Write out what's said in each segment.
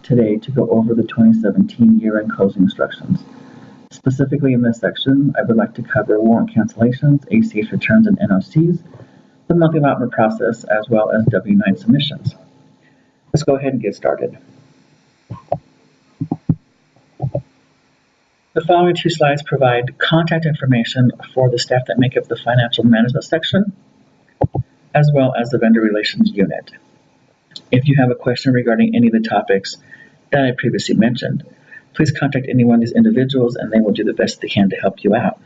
today to go over the 2017 year-end closing instructions. Specifically in this section, I would like to cover warrant cancellations, ACH returns and NOCs, the monthly allotment process, as well as W-9 submissions. Let's go ahead and get started. The following two slides provide contact information for the staff that make up the financial management section, as well as the vendor relations unit. If you have a question regarding any of the topics that I previously mentioned, please contact any one of these individuals and they will do the best they can to help you out.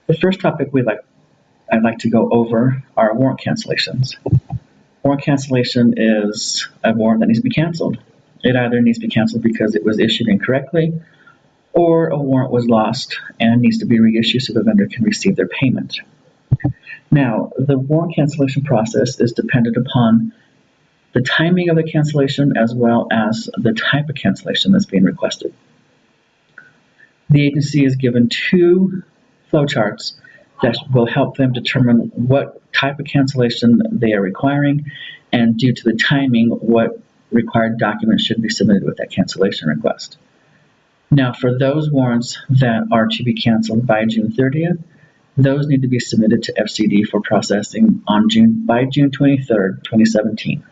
The first topic I'd like to go over are warrant cancellations. Warrant cancellation is a warrant that needs to be canceled. It either needs to be canceled because it was issued incorrectly, or a warrant was lost and needs to be reissued so the vendor can receive their payment. Now, the warrant cancellation process is dependent upon the timing of the cancellation as well as the type of cancellation that's being requested. The agency is given two flowcharts that will help them determine what type of cancellation they are requiring, and due to the timing, what required documents should be submitted with that cancellation request. Now, for those warrants that are to be canceled by June 30th, those need to be submitted to FCD for processing by June 23rd, 2017.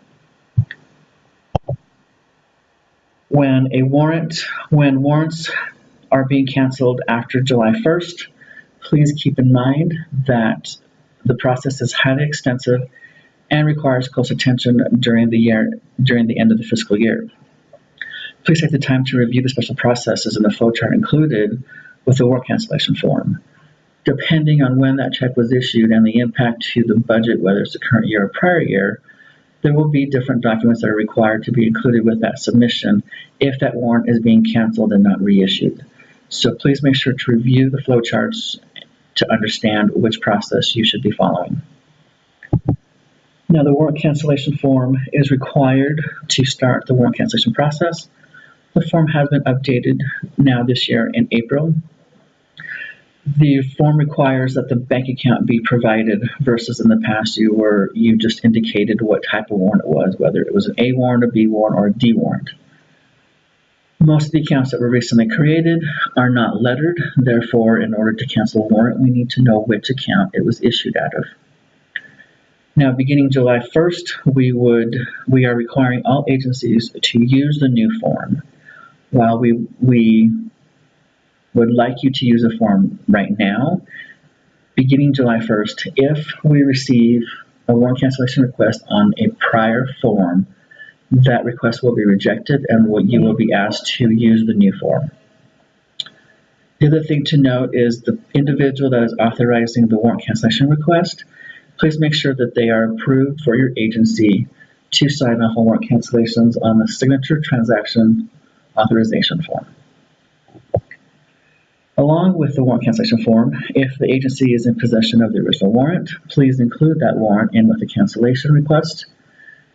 When warrants are being canceled after July 1st, please keep in mind that the process is highly extensive and requires close attention during the end of the fiscal year. Please take the time to review the special processes in the flowchart included with the warrant cancellation form. Depending on when that check was issued and the impact to the budget, whether it's the current year or prior year, there will be different documents that are required to be included with that submission if that warrant is being canceled and not reissued. So please make sure to review the flowcharts to understand which process you should be following. Now, the warrant cancellation form is required to start the warrant cancellation process. The form has been updated now this year in April. The form requires that the bank account be provided versus in the past you just indicated what type of warrant it was, whether it was an A warrant, a B warrant, or a D warrant. Most of the accounts that were recently created are not lettered. Therefore, in order to cancel a warrant, we need to know which account it was issued out of. Now, beginning July 1st, we are requiring all agencies to use the new form. While we would like you to use the form right now, beginning July 1st, if we receive a warrant cancellation request on a prior form, that request will be rejected and you will be asked to use the new form. The other thing to note is the individual that is authorizing the warrant cancellation request, please make sure that they are approved for your agency to sign off on warrant cancellations on the signature transaction authorization form. Along with the warrant cancellation form, if the agency is in possession of the original warrant, please include that warrant in with the cancellation request.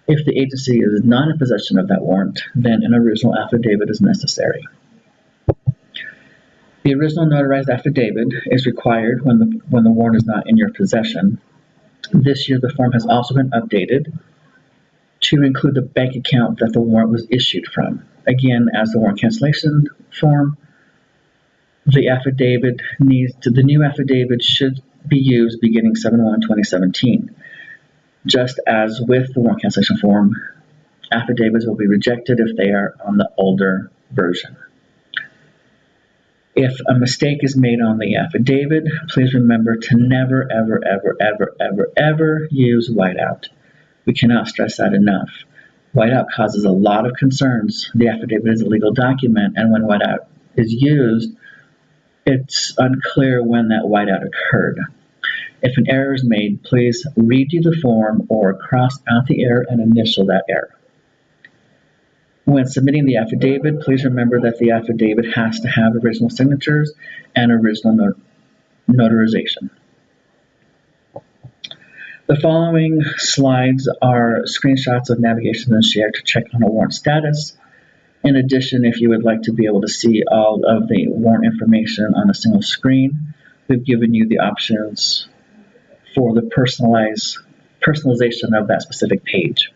If the agency is not in possession of that warrant, then an original affidavit is necessary. The original notarized affidavit is required when the warrant is not in your possession. This year, the form has also been updated to include the bank account that the warrant was issued from. Again, as the warrant cancellation form, the new affidavit should be used beginning 7/1/2017. Just as with the warrant cancellation form, affidavits will be rejected if they are on the older version. If a mistake is made on the affidavit, please remember to never, ever, ever, ever, ever, ever use whiteout. We cannot stress that enough. Whiteout causes a lot of concerns. The affidavit is a legal document, and when whiteout is used, it's unclear when that whiteout occurred. If an error is made, please redo the form or cross out the error and initial that error. When submitting the affidavit, please remember that the affidavit has to have original signatures and original notarization. The following slides are screenshots of navigation and share to check on a warrant status. In addition, if you would like to be able to see all of the warrant information on a single screen, we've given you the options for the personalization of that specific page.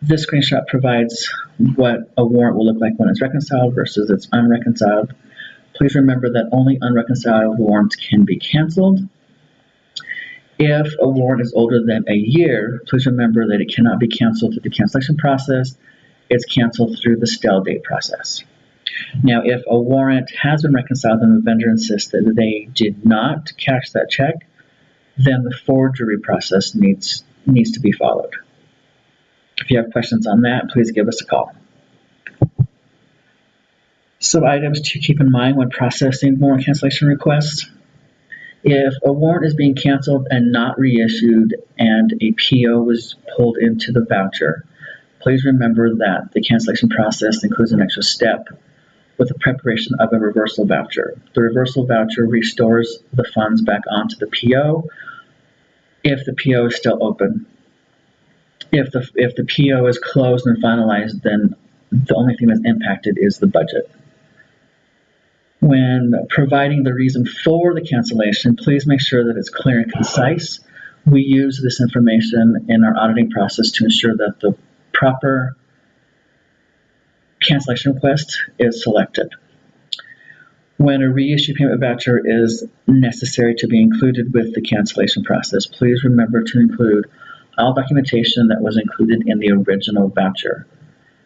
This screenshot provides what a warrant will look like when it's reconciled versus it's unreconciled. Please remember that only unreconciled warrants can be canceled. If a warrant is older than a year, please remember that it cannot be canceled through the cancellation process. It's canceled through the stale date process. Now, if a warrant has been reconciled and the vendor insists that they did not cash that check, then the forgery process needs to be followed. If you have questions on that, please give us a call. Some items to keep in mind when processing warrant cancellation requests. If a warrant is being canceled and not reissued and a PO was pulled into the voucher, please remember that the cancellation process includes an extra step with the preparation of a reversal voucher. The reversal voucher restores the funds back onto the PO if the PO is still open. If the PO is closed and finalized, then the only thing that's impacted is the budget. When providing the reason for the cancellation, please make sure that it's clear and concise. We use this information in our auditing process to ensure that the proper cancellation request is selected. When a reissue payment voucher is necessary to be included with the cancellation process, please remember to include all documentation that was included in the original voucher.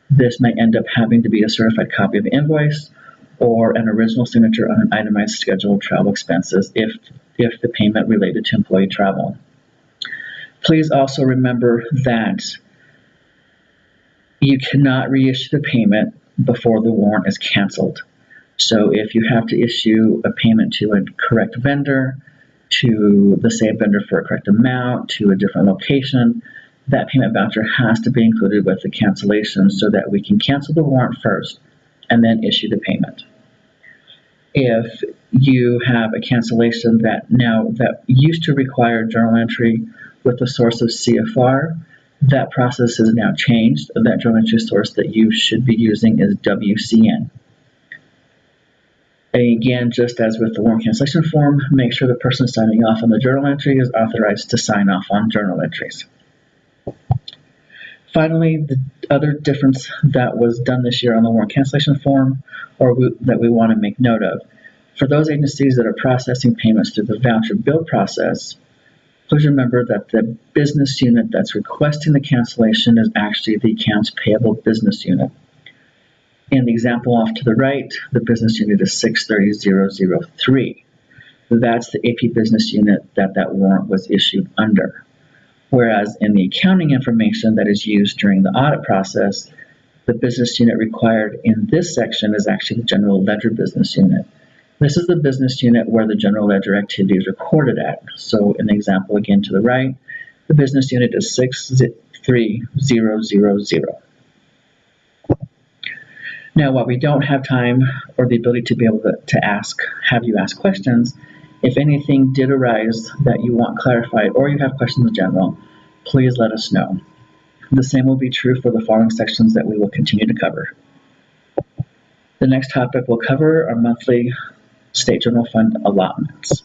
This may end up having to be a certified copy of the invoice or an original signature on an itemized schedule of travel expenses if the payment related to employee travel. Please also remember that you cannot reissue the payment before the warrant is canceled. So if you have to issue a payment to a correct vendor, to the same vendor for a correct amount, to a different location, that payment voucher has to be included with the cancellation so that we can cancel the warrant first and then issue the payment. If you have a cancellation that used to require journal entry with the source of CFR, that process has now changed. That journal entry source that you should be using is WCN. Again, just as with the warrant cancellation form, make sure the person signing off on the journal entry is authorized to sign off on journal entries. Finally, the other difference that was done this year on the warrant cancellation form, that we want to make note of, for those agencies that are processing payments through the voucher bill process, please remember that the business unit that's requesting the cancellation is actually the accounts payable business unit. In the example off to the right, the business unit is 630003. That's the AP business unit that warrant was issued under. Whereas in the accounting information that is used during the audit process, the business unit required in this section is actually the general ledger business unit. This is the business unit where the general ledger activity is recorded at. So in the example again to the right, the business unit is 63000. Now, while we don't have time or the ability to be able to have you ask questions, if anything did arise that you want clarified or you have questions in general, please let us know. The same will be true for the following sections that we will continue to cover. The next topic we'll cover are monthly state general fund allotments.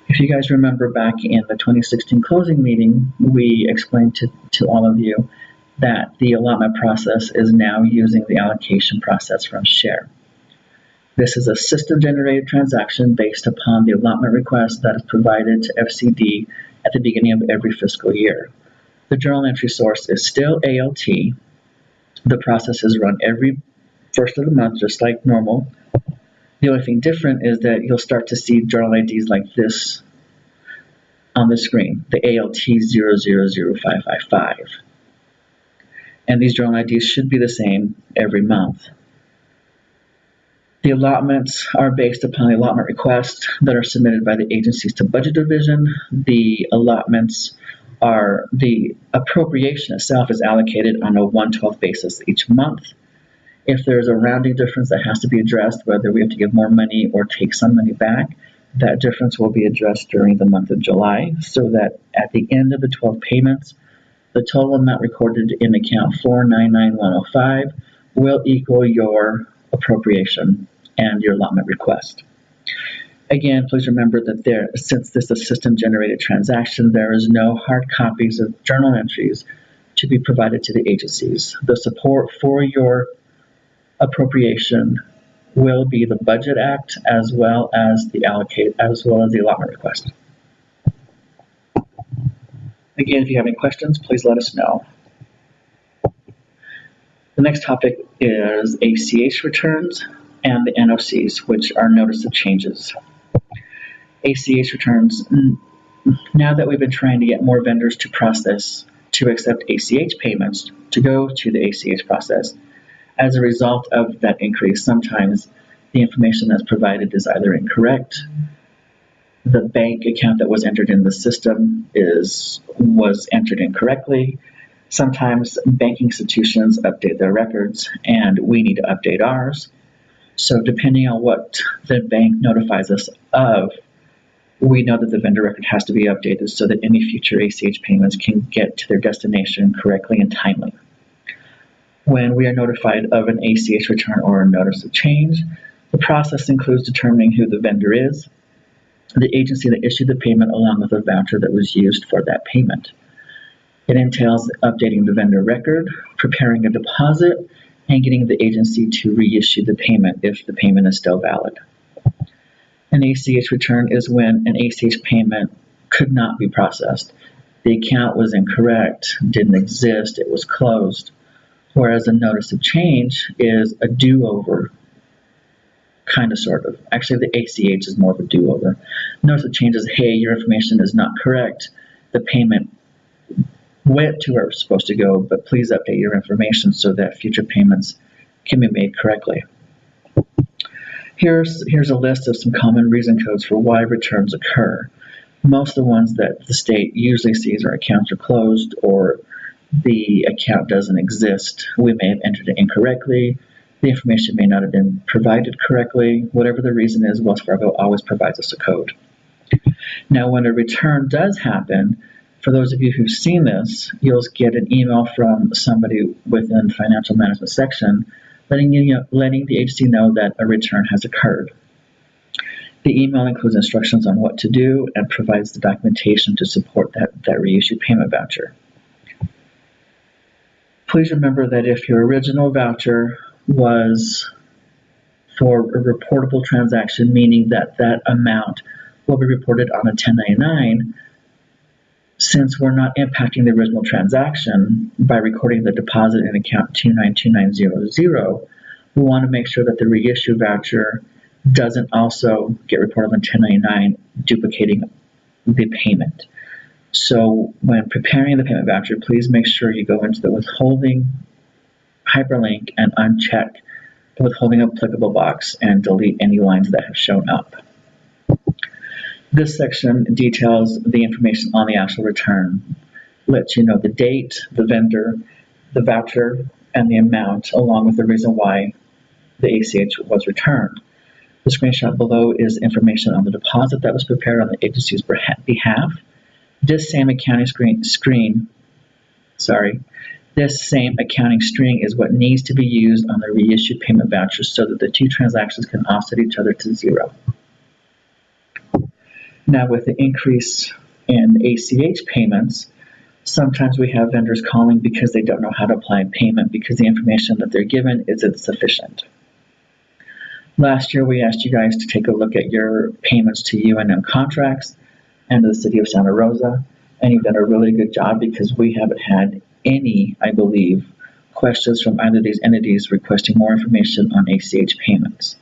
If you guys remember back in the 2016 closing meeting, we explained to all of you that the allotment process is now using the allocation process from SHARE. This is a system-generated transaction based upon the allotment request that is provided to FCD at the beginning of every fiscal year. The journal entry source is still ALT. The process is run every first of the month, just like normal. The only thing different is that you'll start to see journal IDs like this on the screen, the ALT 000555. And these journal IDs should be the same every month. The allotments are based upon the allotment requests that are submitted by the agencies to Budget Division. The allotments are, the appropriation itself is allocated on a 1/12 basis each month. If there's a rounding difference that has to be addressed, whether we have to give more money or take some money back, that difference will be addressed during the month of July, so that at the end of the 12 payments, the total amount recorded in account 499105 will equal your appropriation and your allotment request. Again, please remember that since this is a system-generated transaction, there is no hard copies of journal entries to be provided to the agencies. The support for your appropriation will be the Budget Act as well as the allotment request. Again, if you have any questions, please let us know. The next topic is ACH returns and the NOCs, which are notice of changes. ACH returns, now that we've been trying to get more vendors to accept ACH payments, to go to the ACH process, as a result of that increase, sometimes the information that's provided is either incorrect, the bank account that was entered in the system was entered incorrectly. Sometimes banking institutions update their records and we need to update ours. So depending on what the bank notifies us of, we know that the vendor record has to be updated so that any future ACH payments can get to their destination correctly and timely. When we are notified of an ACH return or a notice of change, the process includes determining who the vendor is, the agency that issued the payment along with the voucher that was used for that payment. It entails updating the vendor record, preparing a deposit, and getting the agency to reissue the payment if the payment is still valid. An ACH return is when an ACH payment could not be processed. The account was incorrect, didn't exist, it was closed. Whereas a notice of change is a do-over, kind of, sort of. Actually, the ACH is more of a do-over. Notice of change is, hey, your information is not correct. The payment went to where it was supposed to go, but please update your information so that future payments can be made correctly. Here's a list of some common reason codes for why returns occur. Most of the ones that the state usually sees are accounts are closed or the account doesn't exist. We may have entered it incorrectly. The information may not have been provided correctly. Whatever the reason is, Wells Fargo always provides us a code. Now, when a return does happen, for those of you who've seen this, you'll get an email from somebody within the financial management section letting the agency know that a return has occurred. The email includes instructions on what to do and provides the documentation to support that reissued payment voucher. Please remember that if your original voucher was for a reportable transaction, meaning that amount will be reported on a 1099, since we're not impacting the original transaction by recording the deposit in account 292900, we want to make sure that the reissue voucher doesn't also get reported on 1099, duplicating the payment. So when preparing the payment voucher, please make sure you go into the withholding hyperlink and uncheck the withholding applicable box and delete any lines that have shown up. This section details the information on the actual return, lets you know the date, the vendor, the voucher, and the amount, along with the reason why the ACH was returned. The screenshot below is information on the deposit that was prepared on the agency's behalf. This same accounting string is what needs to be used on the reissued payment voucher so that the two transactions can offset each other to zero. Now, with the increase in ACH payments, sometimes we have vendors calling because they don't know how to apply payment because the information that they're given isn't sufficient. Last year, we asked you guys to take a look at your payments to UNM contracts and to the city of Santa Rosa, and you've done a really good job because we haven't had any, I believe, questions from either of these entities requesting more information on ACH payments.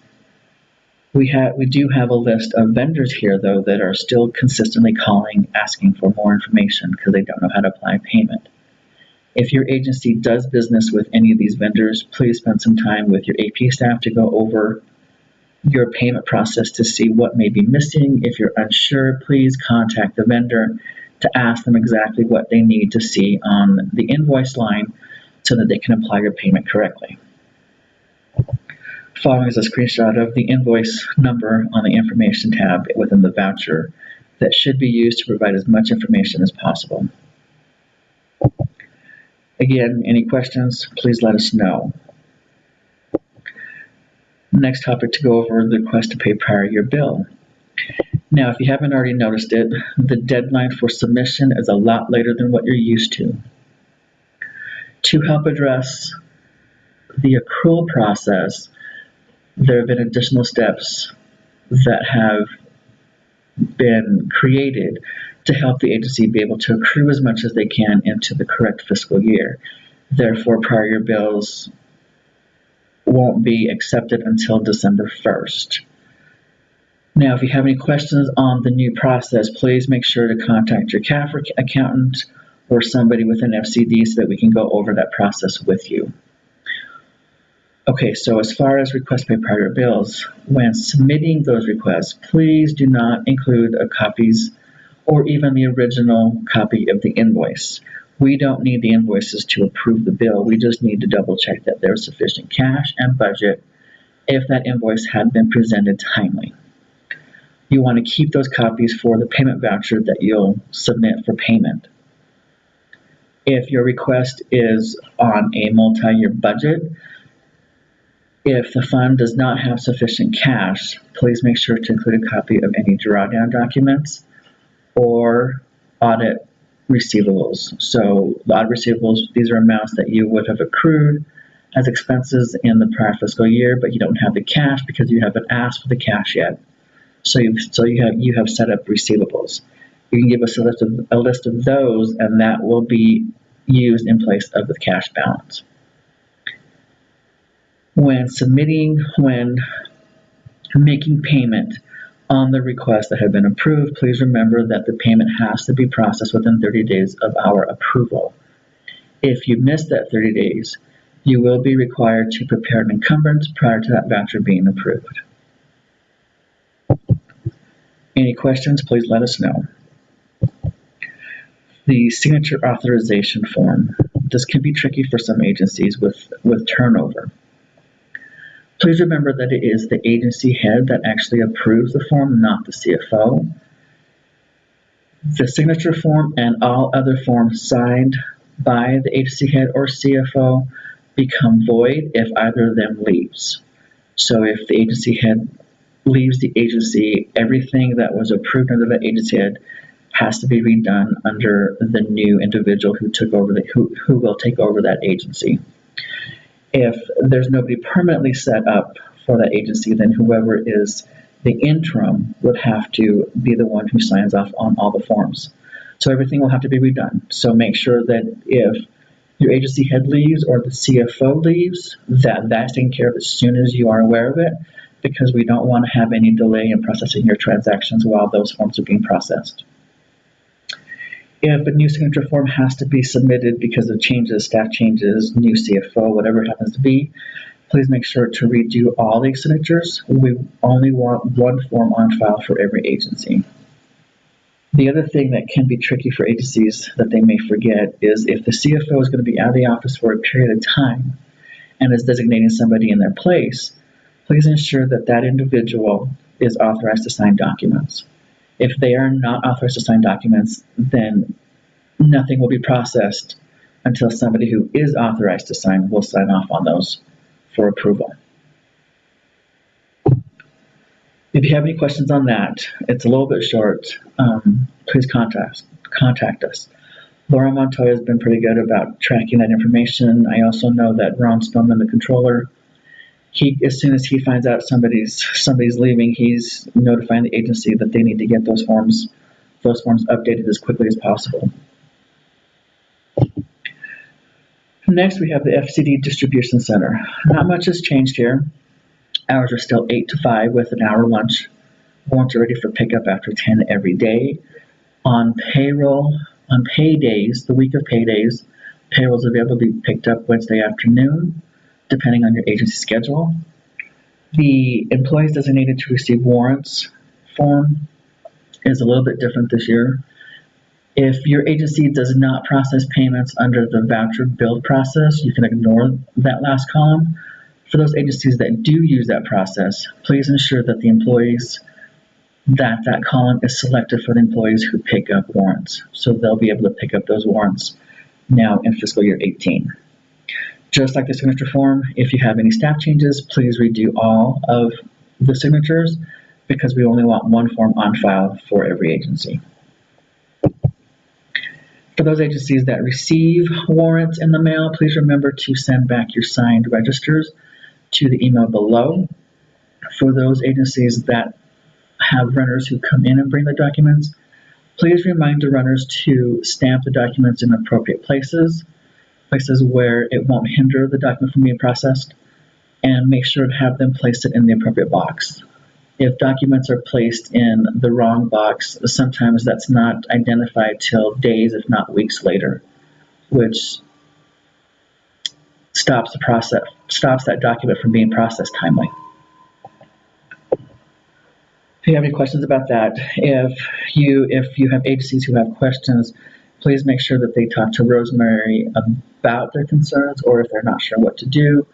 We do have a list of vendors here, though, that are still consistently calling, asking for more information because they don't know how to apply payment. If your agency does business with any of these vendors, please spend some time with your AP staff to go over your payment process to see what may be missing. If you're unsure, please contact the vendor to ask them exactly what they need to see on the invoice line so that they can apply your payment correctly. Following is a screenshot of the invoice number on the information tab within the voucher that should be used to provide as much information as possible. Again, any questions, please let us know. Next topic to go over, the request to pay prior year bill. Now, if you haven't already noticed it, the deadline for submission is a lot later than what you're used to. To help address the accrual process, there have been additional steps that have been created to help the agency be able to accrue as much as they can into the correct fiscal year. Therefore, prior year bills won't be accepted until December 1st. Now, if you have any questions on the new process, please make sure to contact your CAF accountant or somebody within FCD so that we can go over that process with you. Okay, so as far as request to pay prior bills, when submitting those requests, please do not include copies or even the original copy of the invoice. We don't need the invoices to approve the bill. We just need to double check that there's sufficient cash and budget if that invoice had been presented timely. You want to keep those copies for the payment voucher that you'll submit for payment. If your request is on a multi-year budget, if the fund does not have sufficient cash, please make sure to include a copy of any drawdown documents or audit receivables. So the audit receivables, these are amounts that you would have accrued as expenses in the prior fiscal year, but you don't have the cash because you haven't asked for the cash yet. So you have set up receivables. You can give us a list of those, and that will be used in place of the cash balance. When making payment on the requests that have been approved, please remember that the payment has to be processed within 30 days of our approval. If you miss that 30 days, you will be required to prepare an encumbrance prior to that voucher being approved. Any questions, please let us know. The signature authorization form. This can be tricky for some agencies with turnover. Please remember that it is the agency head that actually approves the form, not the CFO. The signature form and all other forms signed by the agency head or CFO become void if either of them leaves. So if the agency head leaves the agency, everything that was approved under that agency head has to be redone under the new individual who will take over that agency. If there's nobody permanently set up for that agency, then whoever is the interim would have to be the one who signs off on all the forms. So everything will have to be redone. So make sure that if your agency head leaves or the CFO leaves, that's taken care of as soon as you are aware of it, because we don't want to have any delay in processing your transactions while those forms are being processed. If a new signature form has to be submitted because of changes, staff changes, new CFO, whatever it happens to be, please make sure to redo all the signatures. We only want one form on file for every agency. The other thing that can be tricky for agencies that they may forget is if the CFO is going to be out of the office for a period of time and is designating somebody in their place, please ensure that that individual is authorized to sign documents. If they are not authorized to sign documents, then nothing will be processed until somebody who is authorized to sign will sign off on those for approval. If you have any questions on that, it's a little bit short, please contact us. Laura Montoya has been pretty good about tracking that information. I also know that Ron Spillman, the controller, as soon as he finds out somebody's leaving, he's notifying the agency that they need to get those forms updated as quickly as possible. Next, we have the FCD Distribution Center. Not much has changed here. Hours are still 8 to 5 with an hour lunch. Warrants are ready for pickup after 10 every day. On paydays, the week of paydays, payroll is available to be picked up Wednesday afternoon, depending on your agency schedule. The employees designated to receive warrants form is a little bit different this year. If your agency does not process payments under the voucher build process, you can ignore that last column. For those agencies that do use that process, please ensure that the employees, that column is selected for the employees who pick up warrants. So they'll be able to pick up those warrants now in fiscal year 18. Just like the signature form, if you have any staff changes, please redo all of the signatures because we only want one form on file for every agency. For those agencies that receive warrants in the mail, please remember to send back your signed registers to the email below. For those agencies that have runners who come in and bring the documents, please remind the runners to stamp the documents in appropriate places where it won't hinder the document from being processed, and make sure to have them place it in the appropriate box. If documents are placed in the wrong box, sometimes that's not identified till days, if not weeks later, which stops that document from being processed timely. If you have any questions about that, if you have agencies who have questions, please make sure that they talk to Rosemary about their concerns, or if they're not sure what to do,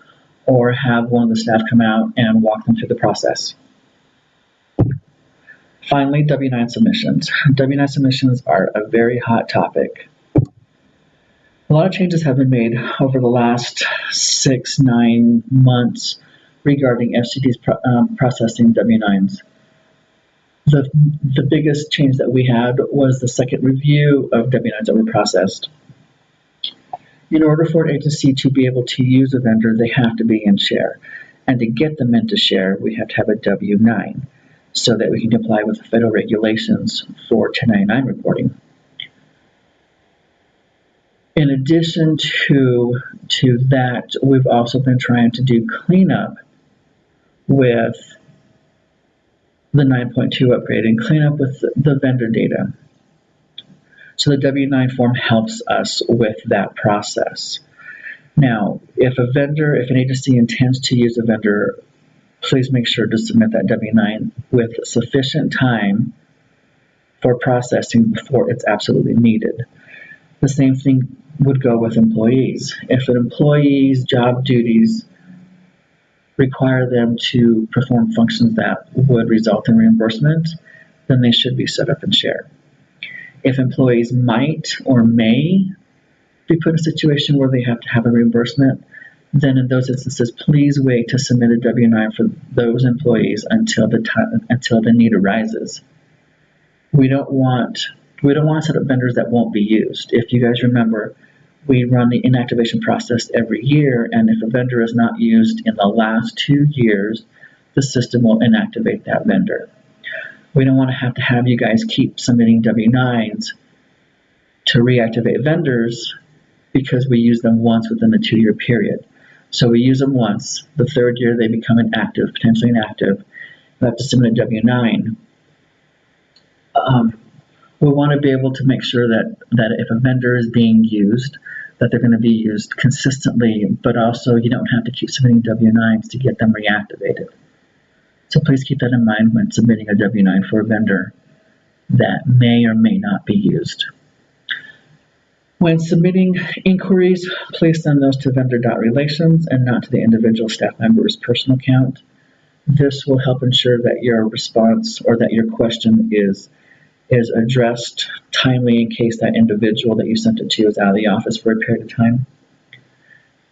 or have one of the staff come out and walk them through the process. Finally, W-9 submissions. W-9 submissions are a very hot topic. A lot of changes have been made over the last 6-9 months regarding FCD's processing W-9s. The biggest change that we had was the second review of W-9s that were processed. In order for an agency to be able to use a vendor, they have to be in share. And to get them into share, we have to have a W-9 so that we can comply with the federal regulations for 1099 reporting. In addition to that, we've also been trying to do cleanup with the 9.2 upgrade and clean up with the vendor data. So the W-9 form helps us with that process. Now, if an agency intends to use a vendor, please make sure to submit that W-9 with sufficient time for processing before it's absolutely needed. The same thing would go with employees. If an employee's job duties require them to perform functions that would result in reimbursement, then they should be set up in share. If employees might or may be put in a situation where they have to have a reimbursement, then in those instances, please wait to submit a W-9 for those employees until the need arises. We don't want to set up vendors that won't be used. If you guys remember, we run the inactivation process every year, and if a vendor is not used in the last 2 years, the system will inactivate that vendor. We don't want to have you guys keep submitting W-9s to reactivate vendors because we use them once within the 2-year period. So we use them once, the 3rd year they become inactive, potentially inactive. We have to submit a W-9. We want to be able to make sure that if a vendor is being used, that they're going to be used consistently, but also you don't have to keep submitting W-9s to get them reactivated. So please keep that in mind when submitting a W-9 for a vendor that may or may not be used. When submitting inquiries, please send those to vendor.relations and not to the individual staff member's personal account. This will help ensure that your response or that your question is addressed timely in case that individual that you sent it to is out of the office for a period of time.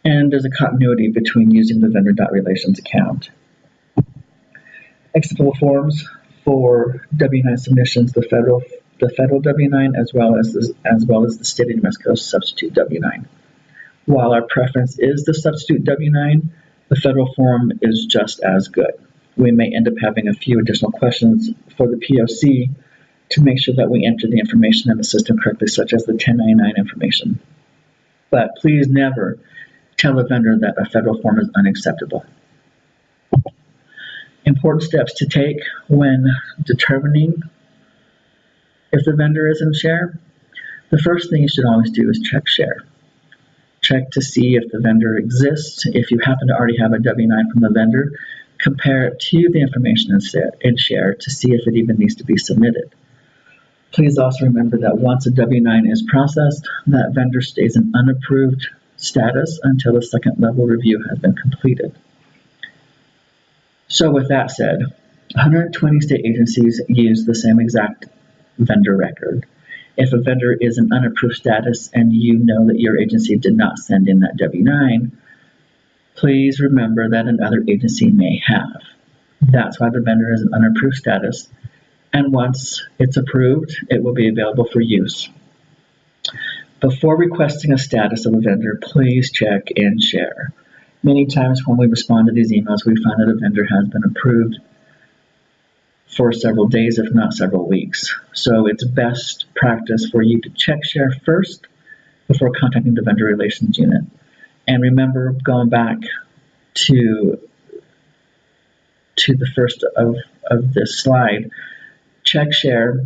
And there's a continuity between using the vendor.relations account. Acceptable forms for W-9 submissions, the federal W-9 as well as the state of New Mexico substitute W-9. While our preference is the substitute W-9, the federal form is just as good. We may end up having a few additional questions for the POC to make sure that we enter the information in the system correctly, such as the 1099 information. But please never tell a vendor that a federal form is unacceptable. Important steps to take when determining if the vendor is in share. The first thing you should always do is check share. Check to see if the vendor exists. If you happen to already have a W-9 from the vendor, compare it to the information in share to see if it even needs to be submitted. Please also remember that once a W-9 is processed, that vendor stays in unapproved status until the second level review has been completed. So with that said, 120 state agencies use the same exact vendor record. If a vendor is in unapproved status and you know that your agency did not send in that W-9, please remember that another agency may have. That's why the vendor is in unapproved status, and once it's approved, it will be available for use. Before requesting a status of a vendor, please check and share. Many times when we respond to these emails, we find that a vendor has been approved for several days, if not several weeks. So it's best practice for you to check share first before contacting the vendor relations unit. And remember, going back to the first of this slide, check share.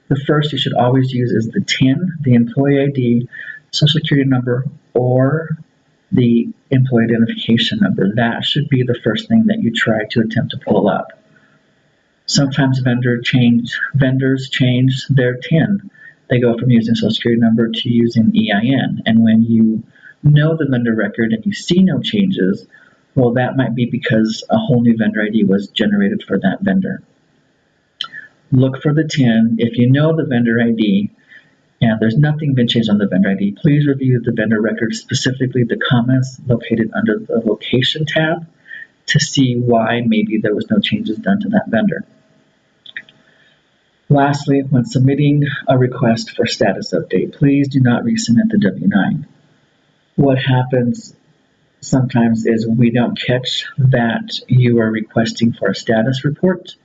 The first you should always use is the TIN, the employee ID, social security number, or the employee identification number. That should be the first thing that you try to attempt to pull up. Sometimes vendors change their TIN. They go from using social security number to using EIN. And when you know the vendor record and you see no changes, well, that might be because a whole new vendor ID was generated for that vendor. Look for the TIN. If you know the vendor ID and there's nothing been changed on the vendor ID, please review the vendor record, specifically the comments located under the location tab, to see why maybe there was no changes done to that vendor. Lastly, when submitting a request for status update, please do not resubmit the W-9. What happens sometimes is we don't catch that you are requesting for a status report,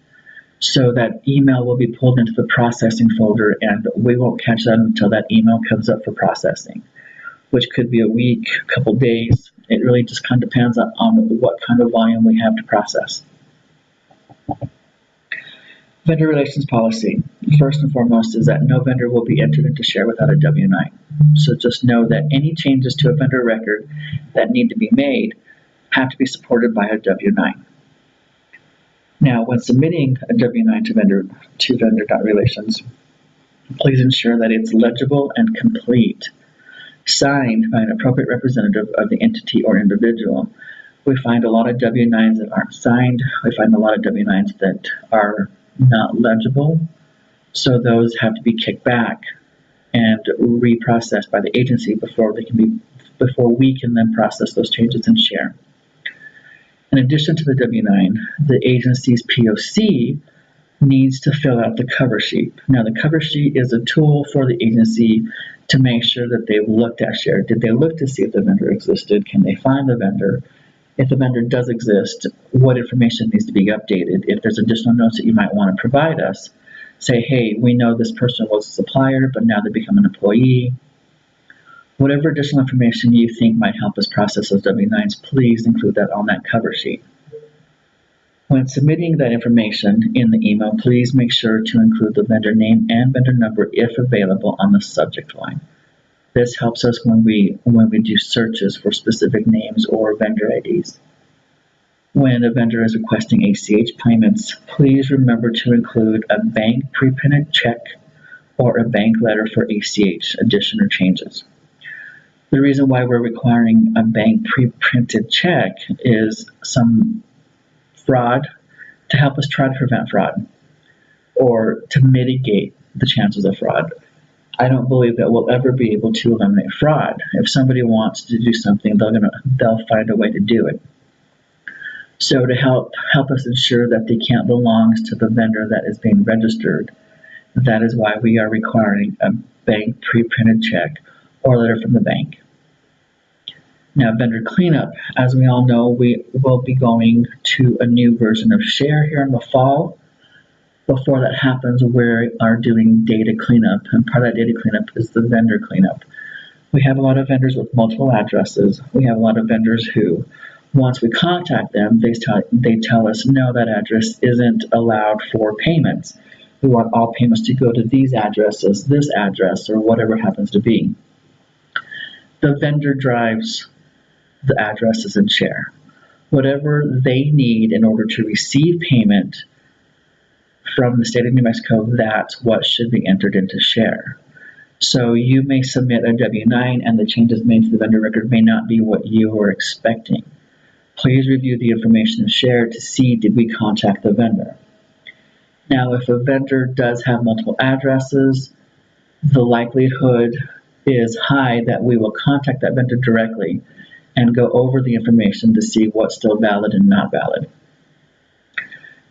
so that email will be pulled into the processing folder and we won't catch that until that email comes up for processing, which could be a week, a couple days. It really just kind of depends on what kind of volume we have to process. Vendor relations policy. First and foremost is that no vendor will be entered into share without a W-9. So just know that any changes to a vendor record that need to be made have to be supported by a W-9. Now, when submitting a W-9 to vendor.relations, please ensure that it's legible and complete, signed by an appropriate representative of the entity or individual. We find a lot of W-9s that aren't signed. We find a lot of W-9s that are not legible, so those have to be kicked back and reprocessed by the agency before we can then process those changes and share. In addition to the W-9, the agency's POC needs to fill out the cover sheet. Now, the cover sheet is a tool for the agency to make sure that they've looked at share. Did they look to see if the vendor existed? Can they find the vendor? If the vendor does exist, what information needs to be updated? If there's additional notes that you might want to provide us, say, hey, we know this person was a supplier, but now they become an employee. Whatever additional information you think might help us process those W-9s, please include that on that cover sheet. When submitting that information in the email, please make sure to include the vendor name and vendor number if available on the subject line. This helps us when we do searches for specific names or vendor IDs. When a vendor is requesting ACH payments, please remember to include a bank pre-printed check or a bank letter for ACH addition or changes. The reason why we're requiring a bank pre-printed check is some fraud, to help us try to prevent fraud or to mitigate the chances of fraud. I don't believe that we'll ever be able to eliminate fraud. If somebody wants to do something, they'll find a way to do it. So to help us ensure that the account belongs to the vendor that is being registered, that is why we are requiring a bank pre-printed check or letter from the bank. Now, vendor cleanup. As we all know, we will be going to a new version of Share here in the fall. Before that happens, we are doing data cleanup, and part of that data cleanup is the vendor cleanup. We have a lot of vendors with multiple addresses. We have a lot of vendors who, once we contact them, they tell us, no, that address isn't allowed for payments. We want all payments to go to these addresses, this address, or whatever it happens to be. The vendor drives the addresses in Share. Whatever they need in order to receive payment from the state of New Mexico, that's what should be entered into Share. So you may submit a W-9 and the changes made to the vendor record may not be what you were expecting. Please review the information in Share to see, did we contact the vendor? Now, if a vendor does have multiple addresses, the likelihood is high that we will contact that vendor directly and go over the information to see what's still valid and not valid.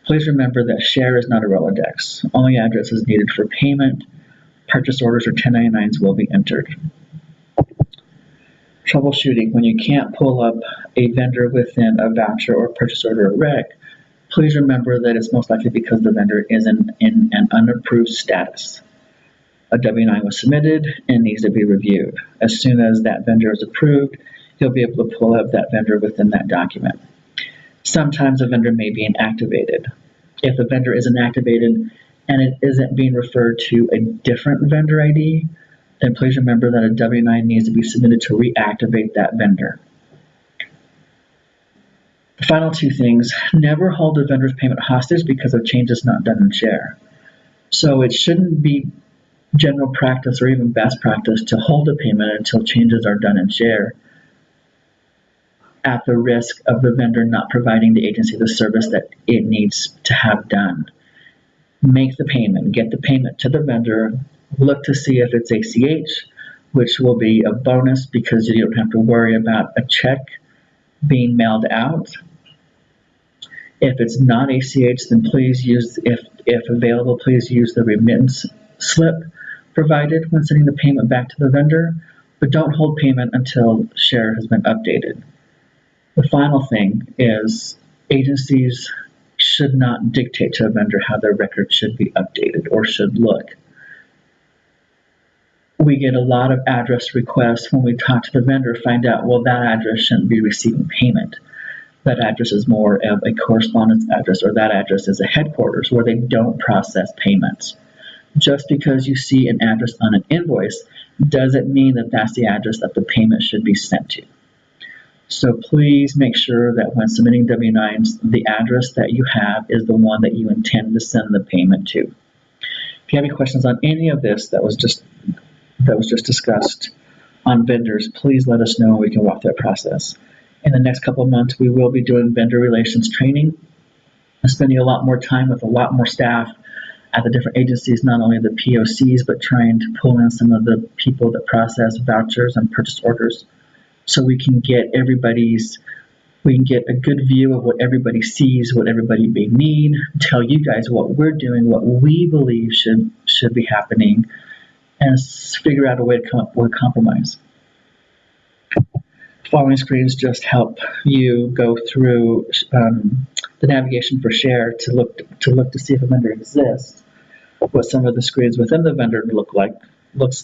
Please remember that Share is not a Rolodex. Only addresses needed for payment, purchase orders, or 1099s will be entered. Troubleshooting: when you can't pull up a vendor within a voucher or purchase order or rec, please remember that it's most likely because the vendor is in an unapproved status. A W-9 was submitted and needs to be reviewed. As soon as that vendor is approved, you'll be able to pull up that vendor within that document. Sometimes a vendor may be inactivated. If a vendor is inactivated and it isn't being referred to a different vendor ID, then please remember that a W-9 needs to be submitted to reactivate that vendor. The final two things: never hold a vendor's payment hostage because of changes not done in share. So it shouldn't be general practice or even best practice to hold a payment until changes are done in share, at the risk of the vendor not providing the agency the service that it needs to have done. Make the payment, get the payment to the vendor, look to see if it's ACH, which will be a bonus because you don't have to worry about a check being mailed out. If it's not ACH, then please use, if available, please use the remittance slip provided when sending the payment back to the vendor, but don't hold payment until share has been updated. The final thing is agencies should not dictate to a vendor how their record should be updated or should look. We get a lot of address requests when we talk to the vendor, find out, well, that address shouldn't be receiving payment. That address is more of a correspondence address, or that address is a headquarters where they don't process payments. Just because you see an address on an invoice doesn't mean that that's the address that the payment should be sent to. So please make sure that when submitting W-9s, the address that you have is the one that you intend to send the payment to. If you have any questions on any of this that was just discussed on vendors, please let us know and we can walk that process. In the next couple of months, we will be doing vendor relations training and spending a lot more time with a lot more staff at the different agencies, not only the POCs, but trying to pull in some of the people that process vouchers and purchase orders, so we can get a good view of what everybody sees, what everybody may need, tell you guys what we're doing, what we believe should be happening, and figure out a way to come up with a compromise. Following screens just help you go through the navigation for share to look to see if a vendor exists, what some of the screens within the vendor looks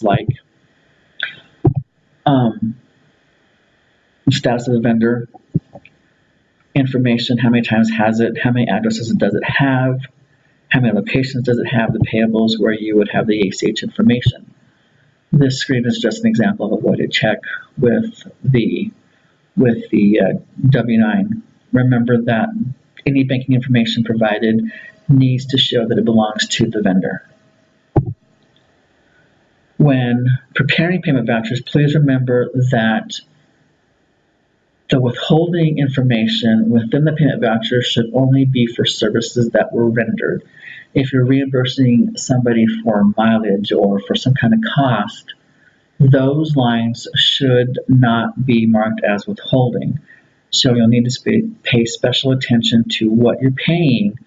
like. Status of the vendor, information, how many times has it, how many addresses does it have, how many locations does it have, the payables where you would have the ACH information. This screen is just an example of what to check with the W-9. Remember that any banking information provided needs to show that it belongs to the vendor. When preparing payment vouchers, please remember that the withholding information within the payment voucher should only be for services that were rendered. If you're reimbursing somebody for mileage or for some kind of cost, those lines should not be marked as withholding. So you'll need to pay special attention to what you're paying.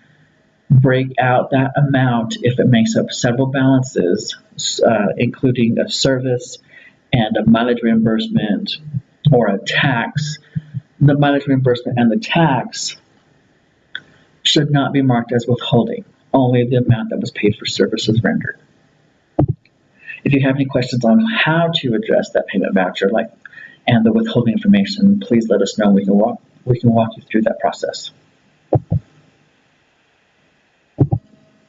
Break out that amount if it makes up several balances, including a service and a mileage reimbursement or a tax. The mileage reimbursement and the tax should not be marked as withholding, only the amount that was paid for services rendered. If you have any questions on how to address that payment voucher and the withholding information, please let us know. We can walk you through that process.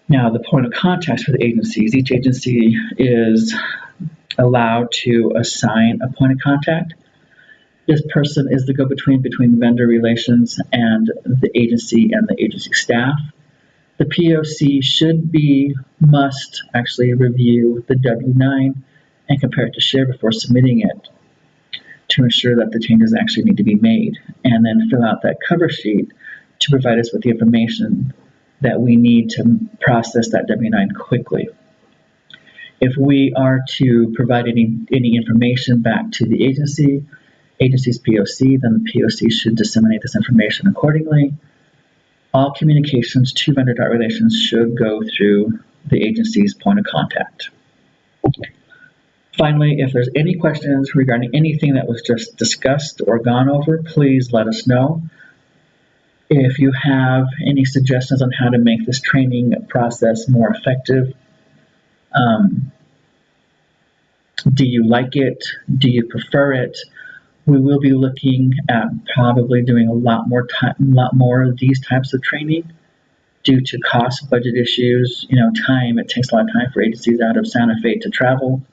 Now, the point of contact for the agencies. Each agency is allowed to assign a point of contact. This person is the go-between between the vendor relations and the agency staff. The POC must actually review the W-9 and compare it to share before submitting it to ensure that the changes actually need to be made, and then fill out that cover sheet to provide us with the information that we need to process that W-9 quickly. If we are to provide any information back to the agency's POC, then the POC should disseminate this information accordingly. All communications to vendor.relations should go through the agency's point of contact. Finally, if there's any questions regarding anything that was just discussed or gone over, please let us know. If you have any suggestions on how to make this training process more effective, um, do you like it? Do you prefer it? We will be looking at probably doing a lot more of these types of training due to cost, budget issues, time. It takes a lot of time for agencies out of Santa Fe to travel.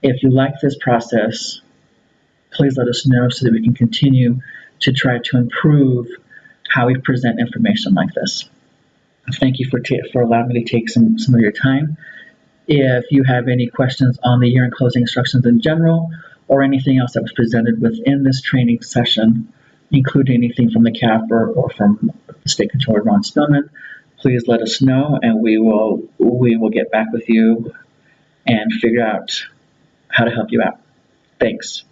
If you like this process, please let us know so that we can continue to try to improve how we present information like this. Thank you for allowing me to take some of your time. If you have any questions on the year-end closing instructions in general, or anything else that was presented within this training session, including anything from the CAF or from the State Controller Ron Spillman, please let us know, and we will get back with you and figure out how to help you out. Thanks.